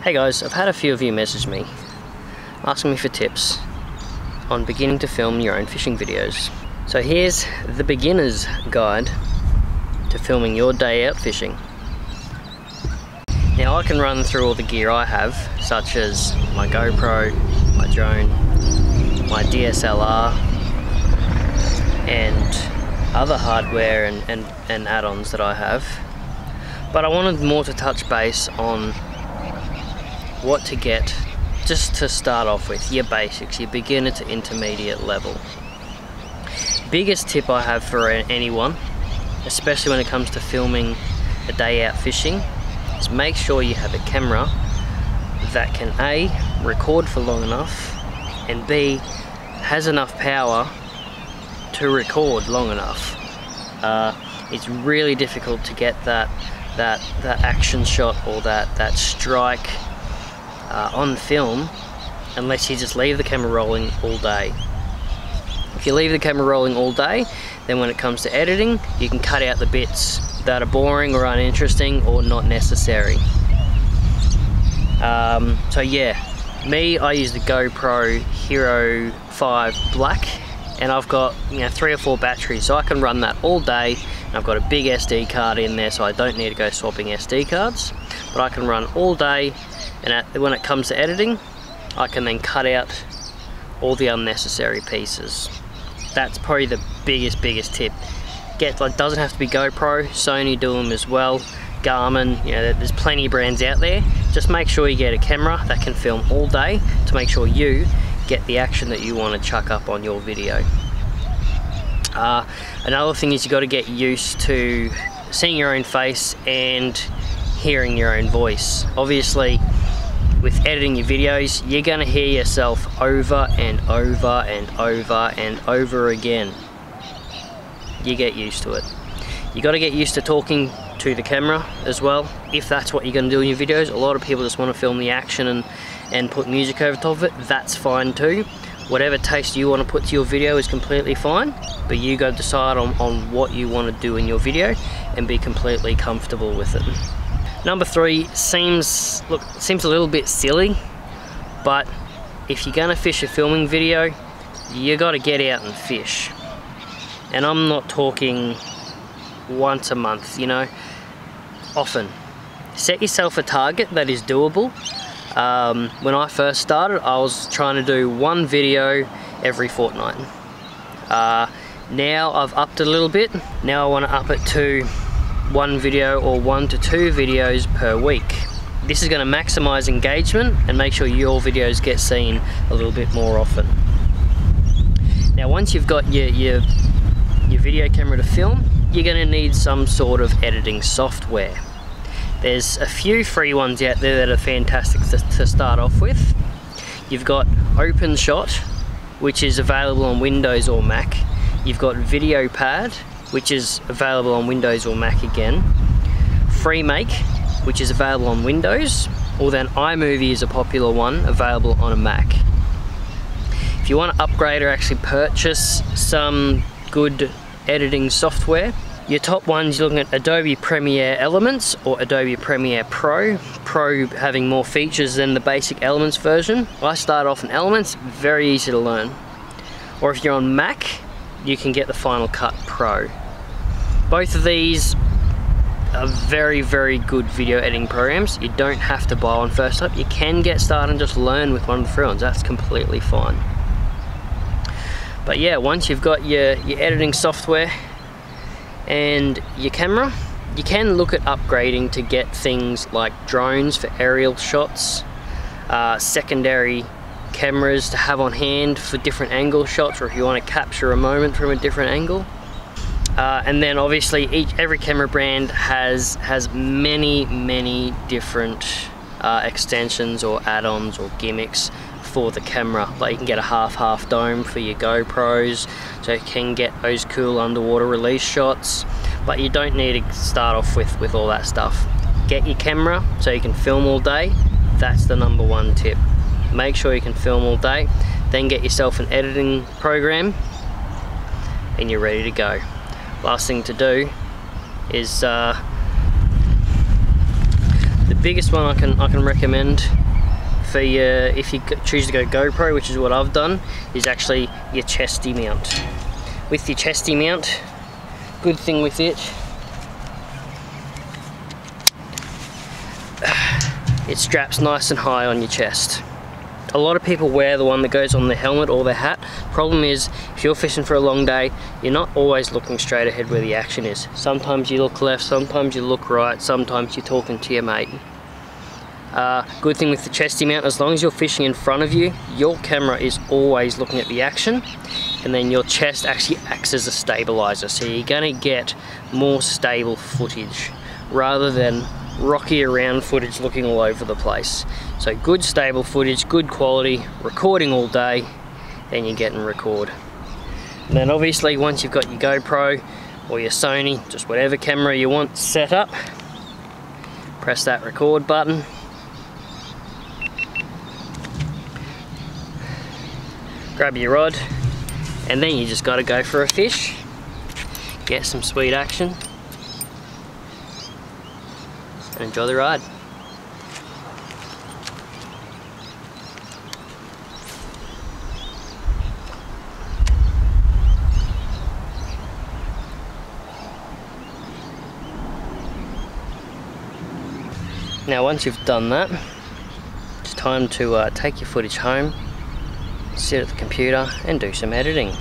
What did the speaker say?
Hey guys, I've had a few of you message me asking me for tips on beginning to film your own fishing videos. So here's the beginner's guide to filming your day out fishing. Now I can run through all the gear I have, such as my GoPro, my drone, my DSLR, and other hardware and add-ons that I have. But I wanted more to touch base on what to get just to start off with, your basics, your beginner to intermediate level. Biggest tip I have for anyone, especially when it comes to filming a day out fishing, is make sure you have a camera that can A, record for long enough, and B, has enough power to record long enough. It's really difficult to get that action shot or that strike on film unless you just leave the camera rolling all day. If you leave the camera rolling all day, then when it comes to editing, you can cut out the bits that are boring or uninteresting or not necessary. So yeah, I use the GoPro Hero 5 Black, and I've got 3 or 4 batteries, so I can run that all day. And I've got a big SD card in there, so I don't need to go swapping SD cards, but I can run all day. And when it comes to editing, I can then cut out all the unnecessary pieces. That's probably the biggest tip. Doesn't have to be GoPro, Sony do them as well, Garmin, there's plenty of brands out there. Just make sure you get a camera that can film all day to make sure you get the action that you want to chuck up on your video. Another thing is you got to get used to seeing your own face and hearing your own voice. Obviously, with editing your videos, you're going to hear yourself over and over and over and over again. You get used to it. You got to get used to talking to the camera as well, if that's what you're going to do in your videos. A lot of people just want to film the action and put music over top of it. That's fine too. Whatever taste you want to put to your video is completely fine, but you got to decide on what you want to do in your video and be completely comfortable with it. Number 3 seems a little bit silly, but if you're gonna fish a filming video, you gotta get out and fish. And I'm not talking once a month, often. Set yourself a target that is doable. When I first started, I was trying to do 1 video every fortnight. Now I've upped it a little bit. Now I want to up it to 1 video or 1 to 2 videos per week. This is going to maximize engagement and make sure your videos get seen a little bit more often. Now once you've got your video camera to film, you're going to need some sort of editing software. There's a few free ones out there that are fantastic to start off with. You've got OpenShot, which is available on Windows or Mac. You've got VideoPad, which is available on Windows or Mac again. FreeMake, which is available on Windows, or then iMovie is a popular one available on a Mac. If you want to upgrade or actually purchase some good editing software, your top ones, you're looking at Adobe Premiere Elements or Adobe Premiere Pro. Pro having more features than the basic Elements version. I started off in Elements, very easy to learn. Or if you're on Mac, you can get the Final Cut Pro. Both of these are very good video editing programs. You don't have to buy one first up. You can get started and just learn with one of the free ones. That's completely fine. But yeah, once you've got your editing software and your camera, you can look at upgrading to get things like drones for aerial shots, secondary cameras to have on hand for different angle shots, or if you want to capture a moment from a different angle. And then obviously every camera brand has many different extensions or add-ons or gimmicks for the camera. Like you can get a half dome for your GoPros, so you can get those cool underwater release shots, but you don't need to start off with all that stuff. Get your camera so you can film all day. That's the number 1 tip. Make sure you can film all day, then get yourself an editing program and you're ready to go. Last thing to do is the biggest one I can recommend for your, if you choose to go GoPro, which is what I've done, is actually your chesty mount. With your chesty mount, good thing with it, it straps nice and high on your chest. A lot of people wear the one that goes on their helmet or their hat. Problem is, if you're fishing for a long day, you're not always looking straight ahead where the action is. Sometimes you look left, sometimes you look right, sometimes you're talking to your mate. Good thing with the chesty mount, as long as you're fishing in front of you, your camera is always looking at the action, and then your chest actually acts as a stabilizer, so you're going to get more stable footage rather than rocky around footage looking all over the place. So good stable footage, good quality, recording all day, then you're getting record. And then obviously once you've got your GoPro or your Sony, just whatever camera you want set up, press that record button. Grab your rod, and then you just got to go for a fish, get some sweet action, and enjoy the ride. Now once you've done that, it's time to take your footage home, sit at the computer and do some editing.